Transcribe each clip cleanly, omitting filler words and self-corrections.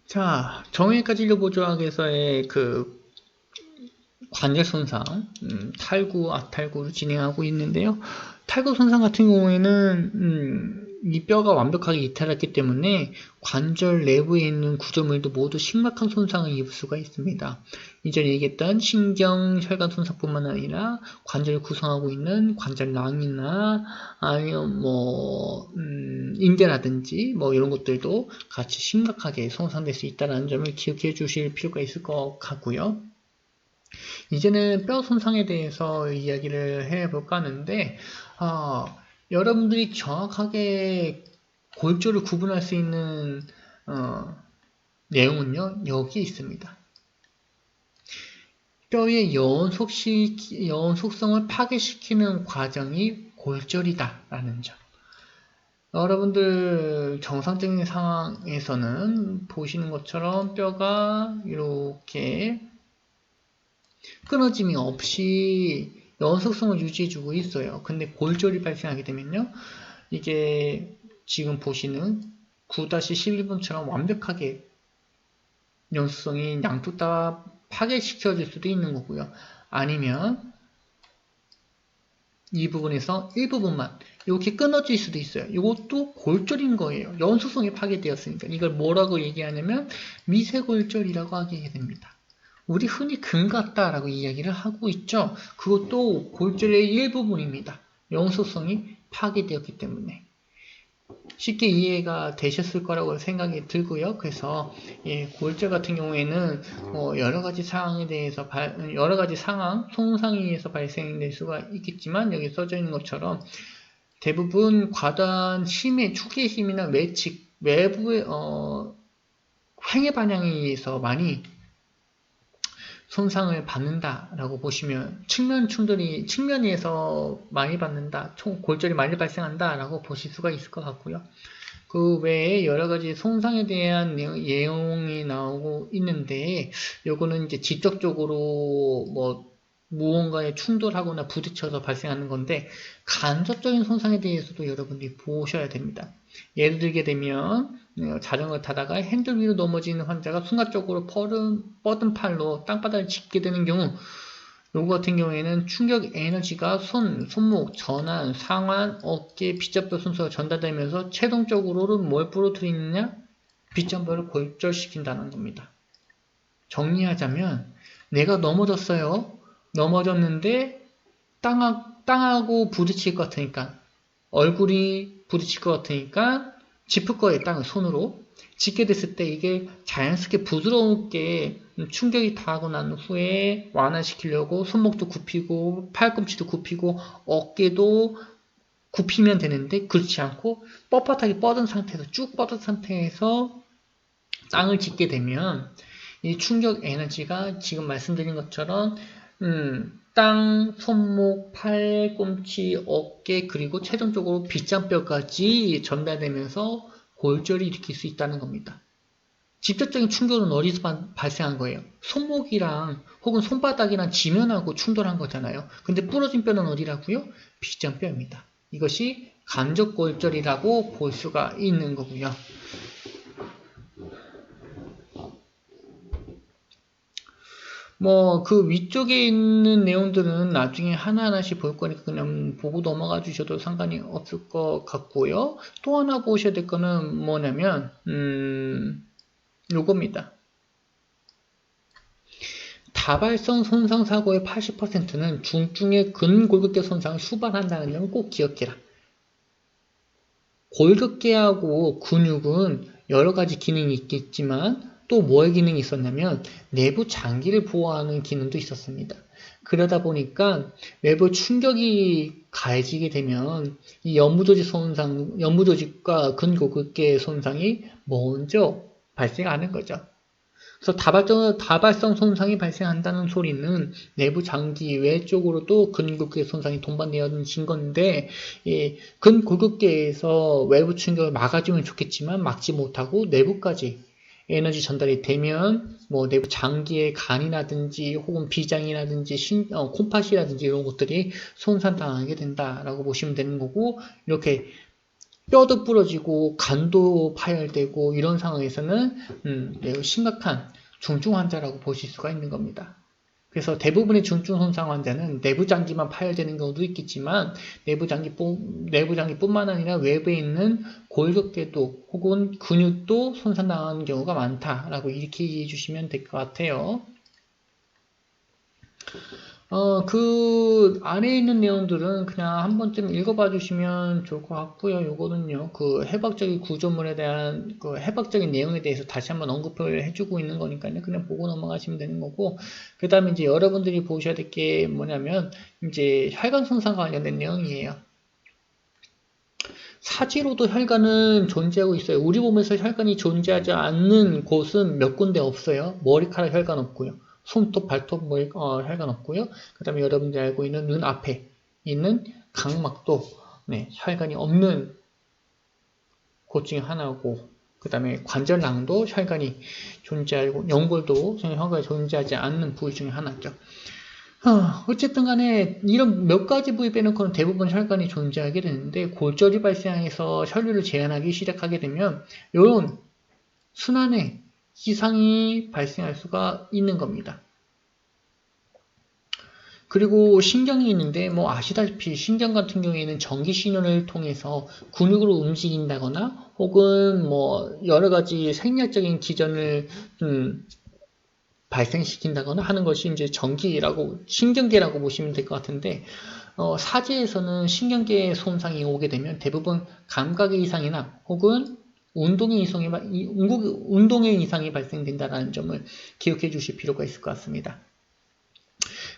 자, 정형외과 진료 보조학에서의 그 관절 손상, 탈구, 앞탈구를 진행하고 있는데요. 탈구 손상 같은 경우에는 이 뼈가 완벽하게 이탈했기 때문에 관절 내부에 있는 구조물도 모두 심각한 손상을 입을 수가 있습니다. 이전에 얘기했던 신경, 혈관 손상뿐만 아니라 관절을 구성하고 있는 관절낭이나 아니면 인대라든지 이런 것들도 같이 심각하게 손상될 수 있다는 점을 기억해 주실 필요가 있을 것 같고요. 이제는 뼈 손상에 대해서 이야기를 해볼까 하는데, 여러분들이 정확하게 골절을 구분할 수 있는 내용은요, 여기 있습니다. 뼈의 연속성을 파괴시키는 과정이 골절이다라는 점. 여러분들 정상적인 상황에서는 보시는 것처럼 뼈가 이렇게 끊어짐이 없이 연속성을 유지해주고 있어요. 근데 골절이 발생하게 되면요, 이게 지금 보시는 9-11번처럼 완벽하게 연속성이 양쪽 다 파괴시켜질 수도 있는 거고요. 아니면 이 부분에서 일부분만 이렇게 끊어질 수도 있어요. 이것도 골절인 거예요. 연속성이 파괴되었으니까. 이걸 뭐라고 얘기하냐면 미세골절이라고 하게 됩니다. 우리 흔히 금 같다라고 이야기를 하고 있죠. 그것도 골절의 일부분입니다. 연속성이 파괴되었기 때문에. 쉽게 이해가 되셨을 거라고 생각이 들고요. 그래서 골절 같은 경우에는 여러 가지 상황에 대해서 여러 가지 상황, 손상에 의해서 발생될 수가 있겠지만 여기 써져 있는 것처럼 대부분 과다한 힘의 축의 힘이나 외부의 횡의 반향에 의해서 많이 손상을 받는다라고 보시면 측면에서 많이 받는다, 골절이 많이 발생한다라고 보실 수가 있을 것 같고요. 그 외에 여러 가지 손상에 대한 내용이 나오고 있는데, 요거는 이제 직접적으로 무언가에 충돌하거나 부딪혀서 발생하는 건데, 간접적인 손상에 대해서도 여러분들이 보셔야 됩니다. 예를 들게 되면 자전거 타다가 핸들 위로 넘어지는 환자가 순간적으로 뻗은 팔로 땅바닥을 짚게 되는 경우, 요거 같은 경우에는 충격 에너지가 손목, 전환, 상완, 어깨, 빗접뼈 순서가 전달되면서 최종적으로는 뭘 부러뜨리느냐? 빗접뼈를 골절시킨다는 겁니다. 정리하자면 내가 넘어졌어요. 넘어졌는데 땅하고 부딪힐 것 같으니까, 얼굴이 부딪힐 것 같으니까 짚을 거예요. 땅을 손으로. 짚게 됐을 때 이게 자연스럽게 부드럽게 충격이 닿고 난 후에 완화시키려고 손목도 굽히고 팔꿈치도 굽히고 어깨도 굽히면 되는데, 그렇지 않고 뻣뻣하게 뻗은 상태에서, 쭉 뻗은 상태에서 땅을 짚게 되면 이 충격 에너지가 지금 말씀드린 것처럼 땅, 손목, 팔꿈치, 어깨, 그리고 최종적으로 빗장뼈까지 전달되면서 골절이 일으킬 수 있다는 겁니다. 직접적인 충격은 어디서 발생한 거예요? 손목이랑 혹은 손바닥이랑 지면하고 충돌한 거잖아요. 근데 부러진 뼈는 어디라고요? 빗장뼈입니다. 이것이 간접골절이라고 볼 수가 있는 거고요. 그 위쪽에 있는 내용들은 나중에 하나하나씩 볼 거니까 그냥 보고 넘어가 주셔도 상관이 없을 것 같고요. 또 하나 보셔야 될 거는 뭐냐면, 요겁니다. 다발성 손상 사고의 80%는 중증의 근골격계 손상을 수반한다는 점을 꼭 기억해라. 골격계하고 근육은 여러 가지 기능이 있겠지만 또 뭐의 기능이 있었냐면 내부 장기를 보호하는 기능도 있었습니다. 그러다 보니까 외부 충격이 가해지게 되면 이 연부조직과 근골격계 손상이 먼저 발생하는 거죠. 그래서 다발성 손상이 발생한다는 소리는 내부 장기 외쪽으로도 근골격 손상이 동반되어진 건데, 근골격계에서 외부 충격을 막아주면 좋겠지만 막지 못하고 내부까지 에너지 전달이 되면 내부 장기의 간이라든지 혹은 비장이라든지 콩팥이라든지 이런 것들이 손상당하게 된다라고 보시면 되는 거고, 이렇게 뼈도 부러지고 간도 파열되고 이런 상황에서는 매우 심각한 중증 환자라고 보실 수가 있는 겁니다. 그래서 대부분의 중증 손상 환자는 내부 장기만 파열되는 경우도 있겠지만 내부 장기뿐만 아니라 외부에 있는 골격계도 혹은 근육도 손상당하는 경우가 많다라고 이렇게 이해해 주시면 될 것 같아요. 그 아래에 있는 내용들은 그냥 한 번쯤 읽어봐 주시면 좋을 것 같고요. 요거는요, 그 해박적인 구조물에 대한 그 해박적인 내용에 대해서 다시 한번 언급을 해주고 있는 거니까요. 그냥 보고 넘어가시면 되는 거고, 그 다음에 이제 여러분들이 보셔야 될 게 뭐냐면, 이제 혈관 손상과 관련된 내용이에요. 사지로도 혈관은 존재하고 있어요. 우리 몸에서 혈관이 존재하지 않는 곳은 몇 군데 없어요. 머리카락 혈관 없고요. 손톱, 발톱 혈관 없고요. 그 다음에 여러분들이 알고 있는 눈 앞에 있는 각막도 혈관이 없는 곳 중에 하나고, 그 다음에 관절낭도 혈관이 존재하고, 연골도 혈관이 존재하지 않는 부위 중에 하나죠. 어쨌든 간에 이런 몇 가지 부위 빼놓고는 대부분 혈관이 존재하게 되는데, 골절이 발생해서 혈류를 제한하기 시작하게 되면 이런 순환에 이상이 발생할 수가 있는 겁니다. 그리고 신경이 있는데 뭐 아시다시피 신경 같은 경우에는 전기 신호를 통해서 근육으로 움직인다거나 혹은 뭐 여러 가지 생리학적인 기전을 발생시킨다거나 하는 것이 이제 신경계라고 보시면 될 것 같은데, 사지에서는 신경계 손상이 오게 되면 대부분 감각의 이상이나 혹은 운동의 이상이 발생된다는 점을 기억해 주실 필요가 있을 것 같습니다.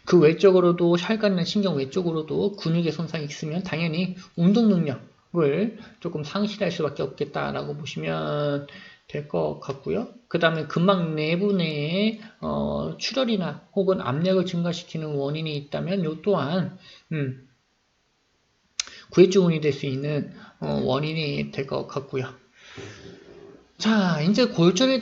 그 외적으로도 혈관이나 신경 외적으로도 근육의 손상이 있으면 당연히 운동 능력을 조금 상실할 수밖에 없겠다라고 보시면 될 것 같고요. 그 다음에 근막 내부 내에 출혈이나 혹은 압력을 증가시키는 원인이 있다면 이 또한 구획주문이 될 수 있는 원인이 될 것 같고요. 자, 이제 골절의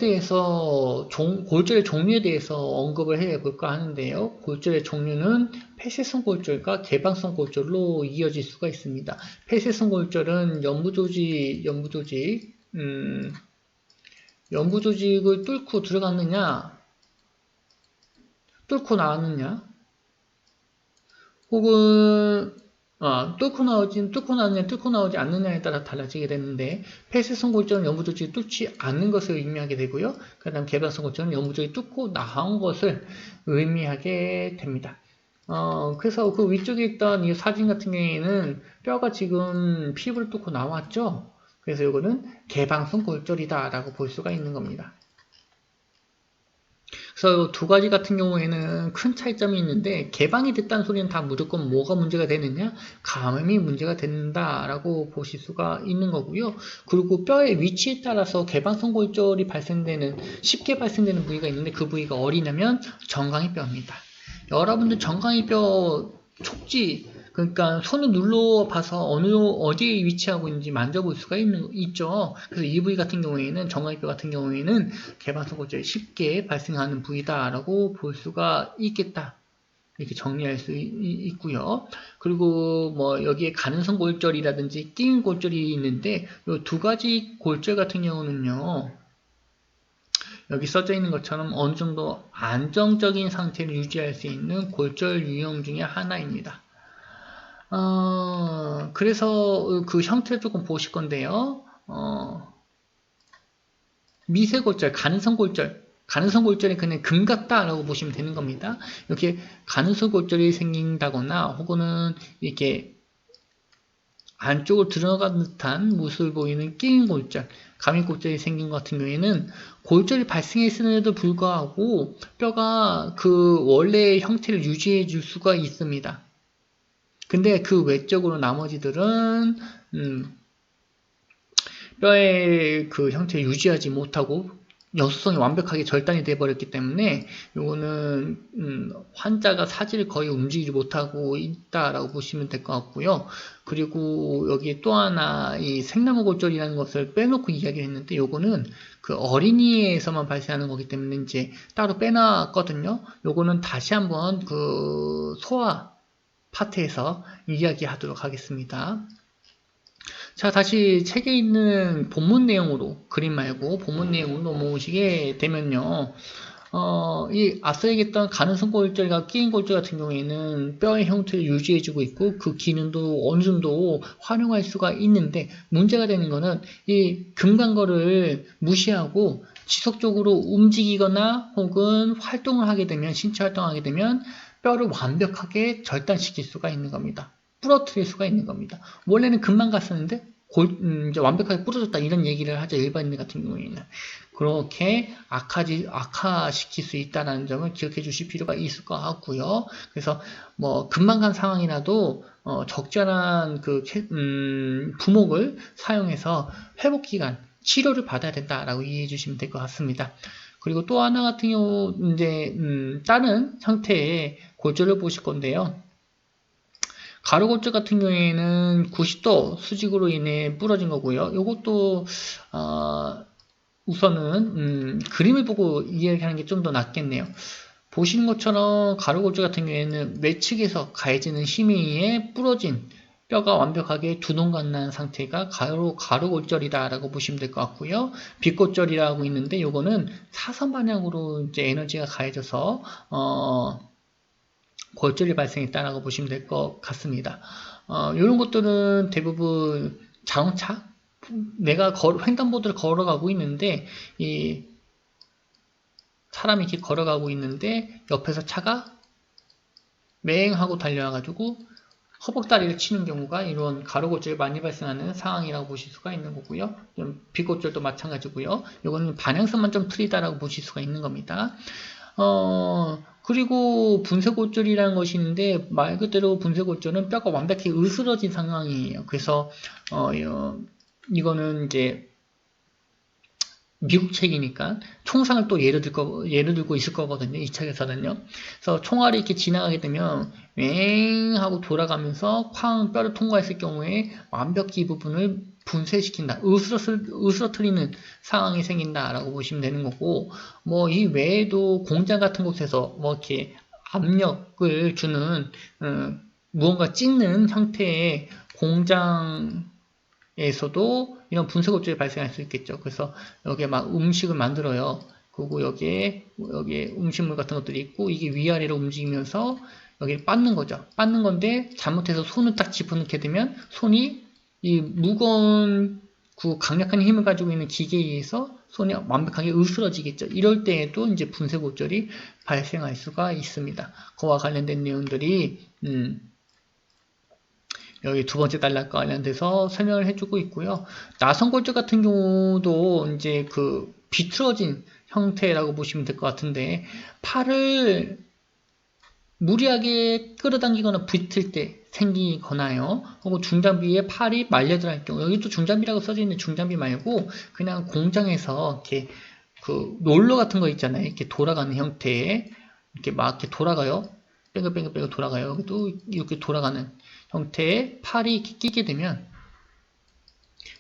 종류에 대해서 언급을 해 볼까 하는데요. 골절의 종류는 폐쇄성 골절과 개방성 골절로 이어질 수가 있습니다. 폐쇄성 골절은 연부조직을 뚫고 들어갔느냐, 뚫고 나왔느냐, 혹은 뚫고 나오지 않느냐에 따라 달라지게 되는데, 폐쇄성 골절은 연부조직이 뚫지 않는 것을 의미하게 되고요. 그 다음 개방성 골절은 연부조직이 뚫고 나온 것을 의미하게 됩니다. 그래서 그 위쪽에 있던 이 사진 같은 경우에는 뼈가 지금 피부를 뚫고 나왔죠. 그래서 이거는 개방성 골절이다 라고 볼 수가 있는 겁니다. 그래서 두 가지 같은 경우에는 큰 차이점이 있는데, 개방이 됐다는 소리는 다 무조건 뭐가 문제가 되느냐? 감염이 문제가 된다라고 보실 수가 있는 거고요. 그리고 뼈의 위치에 따라서 개방성 골절이 쉽게 발생되는 부위가 있는데, 그 부위가 어디냐면 정강이 뼈입니다. 여러분들 정강이 뼈 촉지, 그러니까 손을 눌러봐서 어디에 위치하고 있는지 만져볼 수가 있죠. 그래서 이 부위 같은 경우에는, 정강이뼈 같은 경우에는 개방성 골절이 쉽게 발생하는 부위다라고 볼 수가 있겠다. 이렇게 정리할 수 있고요. 그리고 뭐 여기에 가능성 골절이라든지 끼임 골절이 있는데, 이 두 가지 골절 같은 경우는요, 여기 써져 있는 것처럼 어느 정도 안정적인 상태를 유지할 수 있는 골절 유형 중에 하나입니다. 그래서 그 형태를 조금 보실 건데요. 미세골절, 가능성 골절이 그냥 금 같다라고 보시면 되는 겁니다. 이렇게 가능성 골절이 생긴다거나 혹은 이렇게 안쪽으로 들어간 듯한 모습을 보이는 끼임 골절, 감입골절이 생긴 것 같은 경우에는 골절이 발생했음에도 불구하고 뼈가 그 원래의 형태를 유지해 줄 수가 있습니다. 근데 그 외적으로 나머지들은 뼈의 그 형태를 유지하지 못하고 여수성이 완벽하게 절단이 되어 버렸기 때문에 요거는 환자가 사지를 거의 움직이지 못하고 있다라고 보시면 될 것 같고요. 그리고 여기 또 하나 이 생나무 골절이라는 것을 빼놓고 이야기를 했는데, 요거는 그 어린이에서만 발생하는 거기 때문에 이제 따로 빼놨거든요. 요거는 다시 한번 그 소아 파트에서 이야기하도록 하겠습니다. 자, 다시 책에 있는 본문 내용으로, 그림 말고 본문 내용으로 넘어오시게 되면요. 이 앞서 얘기했던 가능성 골절과 끼인 골절 같은 경우에는 뼈의 형태를 유지해주고 있고 그 기능도 어느 정도 활용할 수가 있는데 문제가 되는 거는 이 금강거를 무시하고 지속적으로 움직이거나 혹은 활동을 하게 되면 신체 활동을 하게 되면 뼈를 완벽하게 절단시킬 수가 있는 겁니다. 부러뜨릴 수가 있는 겁니다. 원래는 금방 갔었는데 이제 완벽하게 부러졌다 이런 얘기를 하죠. 일반인 같은 경우에는. 그렇게 악화시킬 수 있다는 점을 기억해 주실 필요가 있을 것 같고요. 그래서 뭐 금방 간 상황이라도 적절한 부목을 사용해서 회복 기간 치료를 받아야 된다라고 이해해 주시면 될 것 같습니다. 그리고 또 하나 같은 경우 이제 다른 형태의 골절을 보실 건데요. 가루골절 같은 경우에는 90도 수직으로 인해 부러진 거고요. 이것도 우선은 그림을 보고 이해하는 게 좀 더 낫겠네요. 보시는 것처럼 가루골절 같은 경우에는 외측에서 가해지는 힘에 의해 부러진 뼈가 완벽하게 두동강 난 상태가 가루골절이다라고 보시면 될 것 같고요. 빗골절이라고 있는데 요거는 사선 방향으로 이제 에너지가 가해져서 골절이 발생했다라고 보시면 될 것 같습니다. 이런 것들은 대부분 자동차 내가 횡단보도를 걸어가고 있는데 이 사람이 이렇게 걸어가고 있는데 옆에서 차가 맹하고 달려와가지고 허벅다리를 치는 경우가 이런 가로골절이 많이 발생하는 상황이라고 보실 수가 있는 거고요. 빗골절도 마찬가지고요. 이거는 방향성만 좀 틀리다라고 보실 수가 있는 겁니다. 그리고 분쇄골절이라는 것이 있는데 말 그대로 분쇄골절은 뼈가 완벽히 으스러진 상황이에요. 그래서 이거는 이제 미국 책이니까 총상을 또 예를 들고 있을 거거든요. 이 책에서는요. 그래서 총알이 이렇게 지나가게 되면 왱 하고 돌아가면서 쾅 뼈를 통과했을 경우에 완벽히 이 부분을 분쇄시킨다. 으스러뜨리는 상황이 생긴다라고 보시면 되는 거고, 뭐 이 외에도 공장 같은 곳에서 뭐 이렇게 압력을 주는 무언가 찍는 형태의 공장 에서도 이런 분쇄골절이 발생할 수 있겠죠. 그래서 여기에 막 음식을 만들어요. 그리고 여기에 음식물 같은 것들이 있고 이게 위아래로 움직이면서 여기를 빻는 거죠. 빻는 건데 잘못해서 손을 딱 집어넣게 되면 손이 이 무거운 강력한 힘을 가지고 있는 기계에 의해서 손이 완벽하게 으스러지겠죠. 이럴 때에도 이제 분쇄골절이 발생할 수가 있습니다. 그와 관련된 내용들이 여기 두 번째 단락과 관련돼서 설명을 해주고 있고요. 나선골절 같은 경우도 이제 비틀어진 형태라고 보시면 될 것 같은데 팔을 무리하게 끌어당기거나 붙을 때 생기거나요. 혹은 중장비에 팔이 말려 들어갈 경우 여기도 중장비라고 써져 있는 중장비 말고 그냥 공장에서 이렇게 롤러 같은 거 있잖아요. 이렇게 돌아가는 형태의 이렇게 막 이렇게 돌아가요. 뺑글뺑글 돌아가요. 여기도 이렇게 돌아가는 형태의 팔이 이렇게 끼게 되면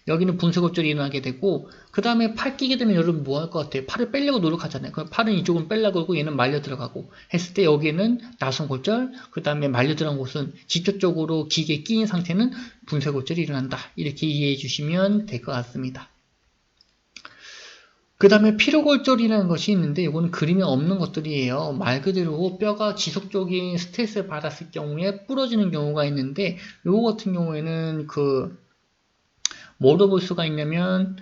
여기는 분쇄골절이 일어나게 되고 그 다음에 팔 끼게 되면 여러분 뭐 할 것 같아요? 팔을 빼려고 노력하잖아요. 그럼 팔은 이쪽은 빼려고 그러고 얘는 말려 들어가고 했을 때 여기는 나선골절 그 다음에 말려 들어간 곳은 직접적으로 기계에 끼인 상태는 분쇄골절이 일어난다. 이렇게 이해해 주시면 될 것 같습니다. 그 다음에 피로골절이라는 것이 있는데 이거는 그림에 없는 것들이에요. 말 그대로 뼈가 지속적인 스트레스를 받았을 경우에 부러지는 경우가 있는데 이거 같은 경우에는 뭐로 볼 수가 있냐면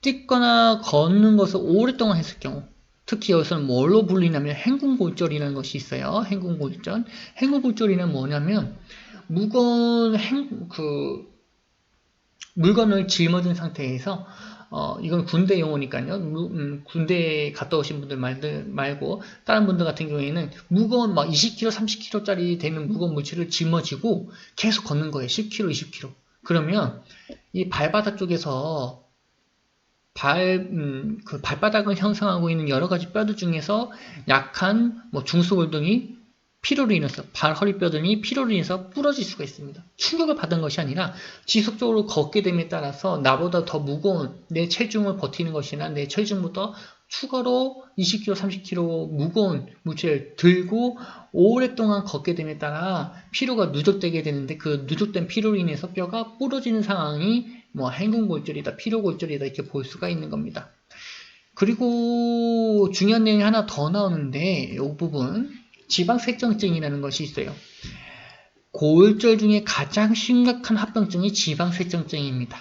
뛰거나 걷는 것을 오랫동안 했을 경우 특히 여기서는 뭘로 불리냐면 행군골절이라는 것이 있어요. 행군골절. 행군골절이란 뭐냐면 무거운 물건을 짊어진 상태에서 이건 군대 용어니까요. 군대에 갔다 오신 분들 말고 다른 분들 같은 경우에는 무거운 막 20kg, 30kg짜리 되는 무거운 물체를 짊어지고 계속 걷는 거예요. 10kg, 20kg. 그러면 이 발바닥 쪽에서 발바닥을 형성하고 있는 여러 가지 뼈들 중에서 약한 중수골등이 피로로 인해서 허리뼈 등이 피로로 인해서 부러질 수가 있습니다. 충격을 받은 것이 아니라 지속적으로 걷게 됨에 따라서 나보다 더 무거운 내 체중을 버티는 것이나 내 체중보다 추가로 20kg, 30kg 무거운 무게를 들고 오랫동안 걷게 됨에 따라 피로가 누적되게 되는데 그 누적된 피로로 인해서 뼈가 부러지는 상황이 뭐 행군골절이다, 피로골절이다 이렇게 볼 수가 있는 겁니다. 그리고 중요한 내용이 하나 더 나오는데 이 부분 지방색정증이라는 것이 있어요. 골절 중에 가장 심각한 합병증이 지방색정증입니다.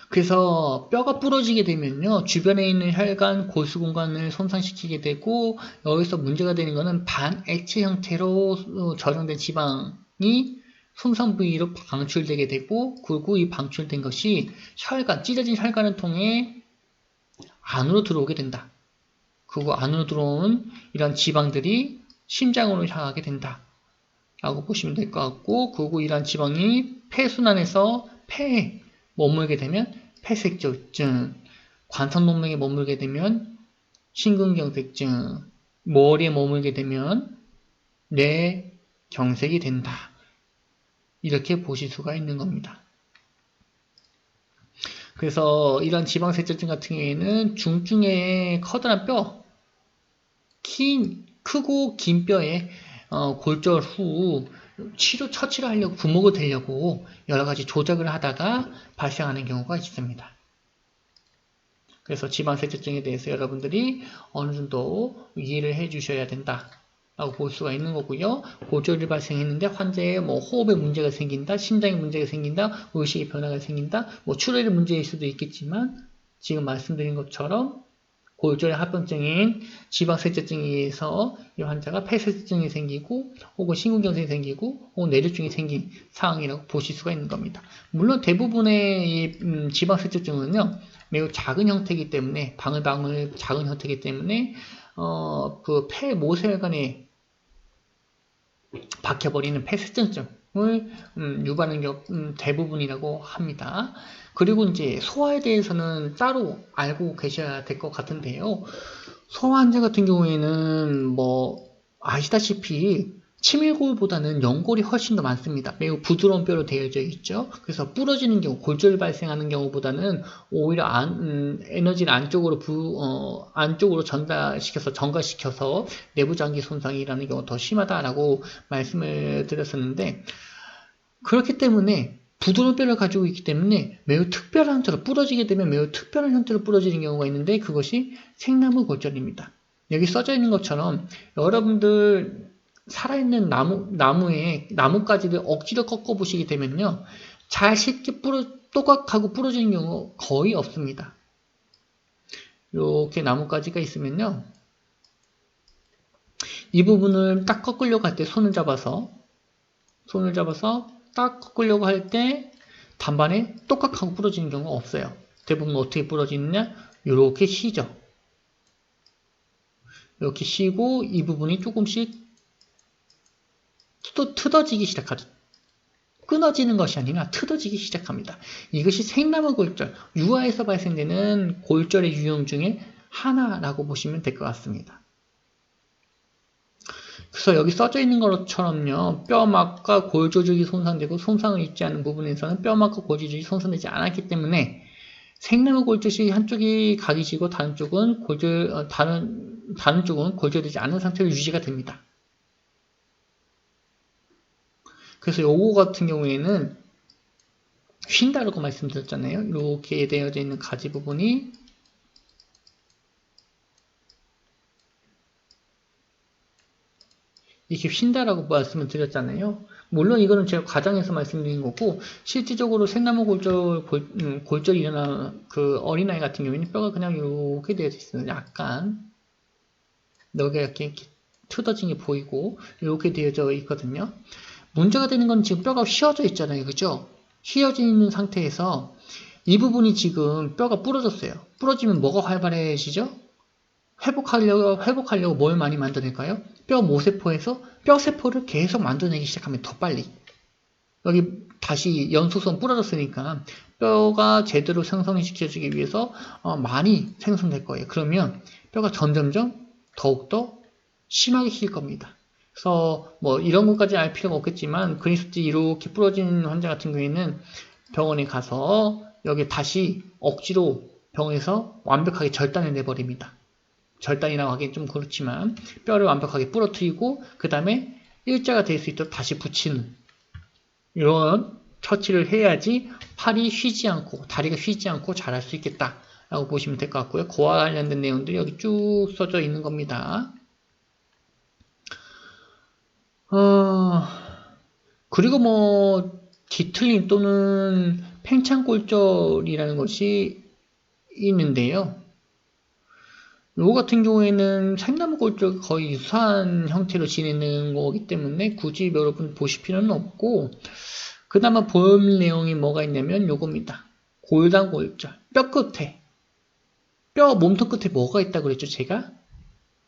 그래서 뼈가 부러지게 되면요, 주변에 있는 혈관, 골수공간을 손상시키게 되고 여기서 문제가 되는 것은 반액체 형태로 저장된 지방이 손상 부위로 방출되게 되고 그리고 이 방출된 것이 혈관, 찢어진 혈관을 통해 안으로 들어오게 된다. 그리고 안으로 들어온 이런 지방들이 심장으로 향하게 된다. 라고 보시면 될 것 같고, 그리고 이런 지방이 폐순환에서 폐에 머물게 되면 폐색조증, 관성동맥에 머물게 되면 심근경색증, 머리에 머물게 되면 뇌경색이 된다. 이렇게 보실 수가 있는 겁니다. 그래서 이런 지방색조증 같은 경우에는 중증의 커다란 뼈, 크고 긴 뼈에 골절 후 처치를 하려고 부목을 대려고 여러 가지 조작을 하다가 발생하는 경우가 있습니다. 그래서 지방색조증에 대해서 여러분들이 어느 정도 이해를 해 주셔야 된다 라고 볼 수가 있는 거고요. 골절이 발생했는데 환자의 호흡에 문제가 생긴다, 심장에 문제가 생긴다, 의식의 변화가 생긴다, 출혈의 문제일 수도 있겠지만 지금 말씀드린 것처럼 골절의 합병증인 지방색조증에 의해서 이 환자가 폐색조증이 생기고 혹은 심근경색이 생기고 혹은 뇌졸중이 생긴 상황이라고 보실 수가 있는 겁니다. 물론 대부분의 이 지방색조증은요 매우 작은 형태이기 때문에 방울방울 작은 형태이기 때문에 그 폐 모세혈관에 박혀버리는 폐색증을 유발하는 경우 대부분이라고 합니다. 그리고 이제 소화에 대해서는 따로 알고 계셔야 될 것 같은데요. 소화 환자 같은 경우에는 아시다시피 치밀골보다는 연골이 훨씬 더 많습니다. 매우 부드러운 뼈로 되어져 있죠. 그래서 부러지는 경우, 골절이 발생하는 경우보다는 오히려 에너지를 안쪽으로 전가시켜서 내부장기 손상이라는 경우가 더 심하다라고 말씀을 드렸었는데, 그렇기 때문에 부드러운 뼈를 가지고 있기 때문에 매우 특별한 형태로 부러지게 되면 매우 특별한 형태로 부러지는 경우가 있는데 그것이 생나무 골절입니다. 여기 써져 있는 것처럼 여러분들 살아있는 나뭇가지를 억지로 꺾어 보시게 되면요, 잘 쉽게 또각하고 부러지는 경우 거의 없습니다. 이렇게 나뭇가지가 있으면요, 이 부분을 딱 꺾으려고 할 때 손을 잡아서 딱 꺾으려고 할 때 단반에 똑같하고 부러지는 경우가 없어요. 대부분 어떻게 부러지느냐? 이렇게 쉬죠. 이렇게 쉬고 이 부분이 조금씩 또 트어지기 시작하죠. 끊어지는 것이 아니라 트어지기 시작합니다. 이것이 생나무 골절, 유아에서 발생되는 골절의 유형 중에 하나라고 보시면 될 것 같습니다. 그래서 여기 써져 있는 것처럼요, 뼈막과 골조직이 손상되고 손상을 입지 않은 부분에서는 뼈막과 골조직이 손상되지 않았기 때문에 생나무 골절이 한쪽이 각이 지고 다른 쪽은 골절되지 않은 상태로 유지가 됩니다. 그래서 요거 같은 경우에는 휜다라고 말씀드렸잖아요. 이렇게 되어져 있는 가지 부분이 이렇게 휜다라고 말씀을 드렸잖아요. 물론 이거는 제가 과장해서 말씀드린 거고, 실질적으로 생나무 골절이 일어나는 그 어린아이 같은 경우에는 뼈가 그냥 이렇게 되어져 있어요. 약간 여기가 이렇게 트어진 게 보이고 이렇게 되어져 있거든요. 문제가 되는 건 지금 뼈가 휘어져 있잖아요. 그죠? 휘어져 있는 상태에서 이 부분이 지금 뼈가 부러졌어요. 부러지면 뭐가 활발해지죠? 회복하려고 뭘 많이 만들어낼까요? 뼈 모세포에서 뼈세포를 계속 만들어내기 시작하면 더 빨리. 여기 다시 연소성 부러졌으니까 뼈가 제대로 생성시켜주기 위해서 많이 생성될 거예요. 그러면 뼈가 점점점 더욱더 심하게 힐 겁니다. 그래서 뭐 이런 것까지 알 필요가 없겠지만 근육수지 이렇게 부러진 환자 같은 경우에는 병원에 가서 여기 다시 억지로 병원에서 완벽하게 절단을 내버립니다. 절단이라고 하기엔 좀 그렇지만 뼈를 완벽하게 부러뜨리고 그 다음에 일자가 될 수 있도록 다시 붙이는 이런 처치를 해야지 팔이 쉬지 않고 다리가 쉬지 않고 자랄 수 있겠다 라고 보시면 될 것 같고요. 그와 관련된 내용들이 여기 쭉 써져 있는 겁니다. 그리고 뭐 뒤틀림 또는 팽창골절이라는 것이 있는데요. 요거 같은 경우에는 생나무골절 거의 유사한 형태로 지내는 거기 때문에 굳이 여러분 보실 필요는 없고, 그나마 볼 내용이 뭐가 있냐면 요겁니다. 골단골절, 뼈 끝에, 뼈 몸통 끝에 뭐가 있다고 그랬죠 제가?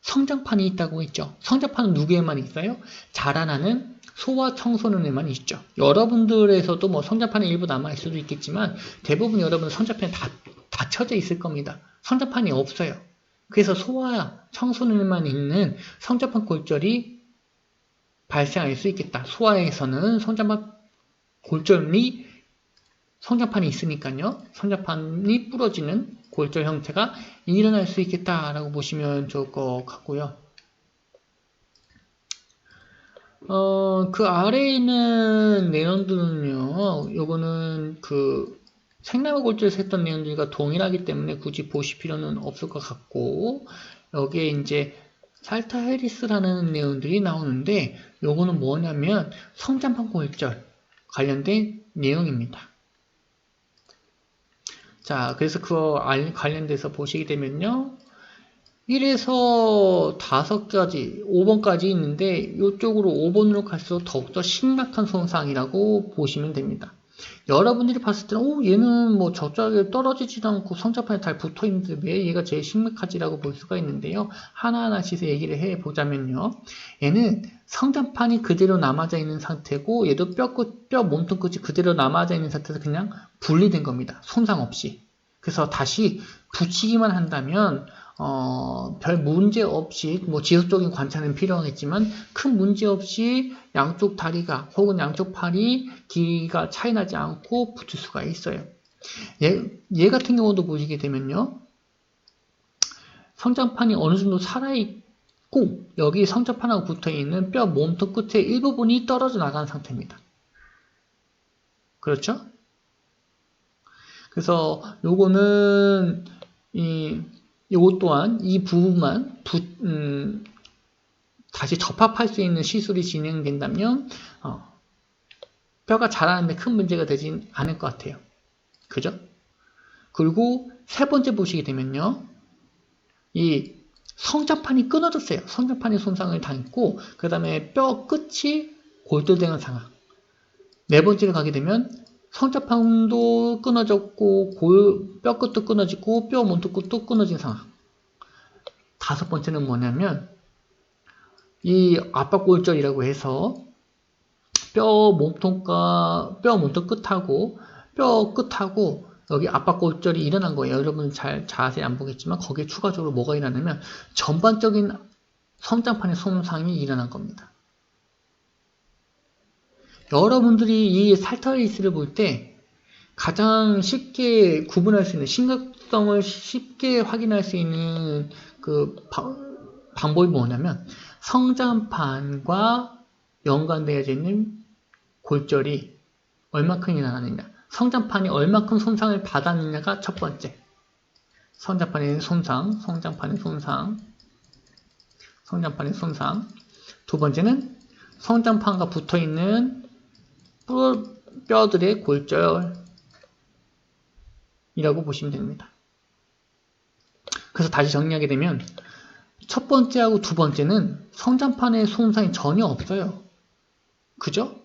성장판이 있다고 했죠. 성장판은 누구에만 있어요? 자라나는 소와 청소년에만 있죠. 여러분들에서도 뭐 성장판이 일부 남아있을 수도 있겠지만 대부분 여러분 성장판이 다 닫혀져 있을 겁니다. 성장판이 없어요. 그래서 소와 청소년에만 있는 성장판 골절이 발생할 수 있겠다. 소아에서는 성장판 골절이 성장판이 있으니까요. 성장판이 부러지는 골절 형태가 일어날 수 있겠다라고 보시면 좋을 것 같고요. 그 아래에 있는 내용들은요, 요거는 그 생나무 골절에서 했던 내용들과 동일하기 때문에 굳이 보실 필요는 없을 것 같고, 여기에 이제 살타 해리스라는 내용들이 나오는데, 요거는 뭐냐면 성장판 골절 관련된 내용입니다. 자, 그래서 그거 관련돼서 보시게 되면요. 1에서 5까지, 5번까지 있는데 이쪽으로 5번으로 갈수록 더욱더 심각한 손상이라고 보시면 됩니다. 여러분들이 봤을 때는 얘는 뭐 저쪽에 떨어지지도 않고 성장판에 잘 붙어있는데 왜 얘가 제일 심각하지라고 볼 수가 있는데요. 하나하나씩 얘기를 해보자면요. 얘는 성장판이 그대로 남아져 있는 상태고 얘도 뼈 몸통 끝이 그대로 남아져 있는 상태에서 그냥 분리된 겁니다. 손상 없이. 그래서 다시 붙이기만 한다면 별 문제 없이, 뭐 지속적인 관찰은 필요하겠지만, 큰 문제 없이 양쪽 다리가 혹은 양쪽 팔이 길이가 차이 나지 않고 붙을 수가 있어요. 얘 같은 경우도 보시게 되면요. 성장판이 어느 정도 살아있고, 여기 성장판하고 붙어 있는 뼈 몸통 끝의 일부분이 떨어져 나간 상태입니다. 그렇죠? 그래서 요거는, 요것 또한 이 부분만 다시 접합할 수 있는 시술이 진행된다면 뼈가 자라는데 큰 문제가 되진 않을 것 같아요. 그죠? 그리고 세 번째 보시게 되면요. 이 성장판이 끊어졌어요. 성장판이 손상을 당했고 그 다음에 뼈 끝이 골절되는 상황. 네 번째로 가게 되면 성장판도 끊어졌고 뼈 끝도 끊어지고 뼈 몸통 끝도 끊어진 상황. 다섯 번째는 뭐냐면 이 압박골절이라고 해서 뼈 몸통 끝하고 뼈 끝하고 여기 압박골절이 일어난 거예요. 여러분 잘 자세히 안 보겠지만 거기에 추가적으로 뭐가 일어나냐면 전반적인 성장판의 손상이 일어난 겁니다. 여러분들이 이 살타리스를 볼 때 가장 쉽게 구분할 수 있는 심각성을 쉽게 확인할 수 있는 그 방법이 뭐냐면 성장판과 연관되어져 있는 골절이 얼마큼 일어나느냐, 성장판이 얼마큼 손상을 받았느냐가 첫 번째. 성장판의 손상. 두 번째는 성장판과 붙어있는 뼈들의 골절이라고 보시면 됩니다. 그래서 다시 정리하게 되면 첫 번째하고 두 번째는 성장판의 손상이 전혀 없어요. 그죠?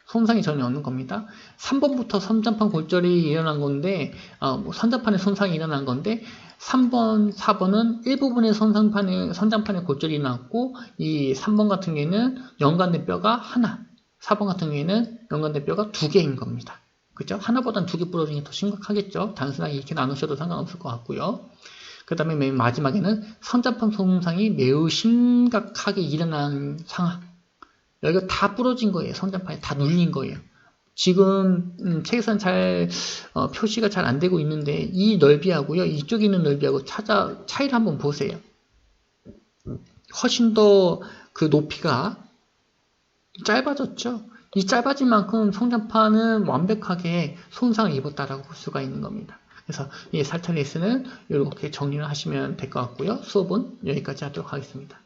손상이 전혀 없는 겁니다. 3번부터 성장판 골절이 일어난 건데, 성장판의 손상이 일어난 건데, 3번, 4번은 일부분의 성장판의 골절이 일어났고, 이 3번 같은 경우에는 연관된 뼈가 하나, 4번 같은 경우에는 연관된 뼈가 2개인 겁니다. 그죠? 하나보단 2개 부러지는 게 더 심각하겠죠? 단순하게 이렇게 나누셔도 상관없을 것 같고요. 그 다음에 맨 마지막에는 선전판 손상이 매우 심각하게 일어난 상황. 여기가 다 부러진 거예요. 선전판이 다 눌린 거예요. 지금 책에서는 잘 표시가 잘 안 되고 있는데 이 넓이하고요. 이쪽에 있는 넓이하고 차이를 한번 보세요. 훨씬 더 그 높이가 짧아졌죠. 이 짧아진 만큼 성장판은 완벽하게 손상을 입었다라고 볼 수가 있는 겁니다. 그래서 이 살탈리스는 이렇게 정리를 하시면 될 것 같고요. 수업은 여기까지 하도록 하겠습니다.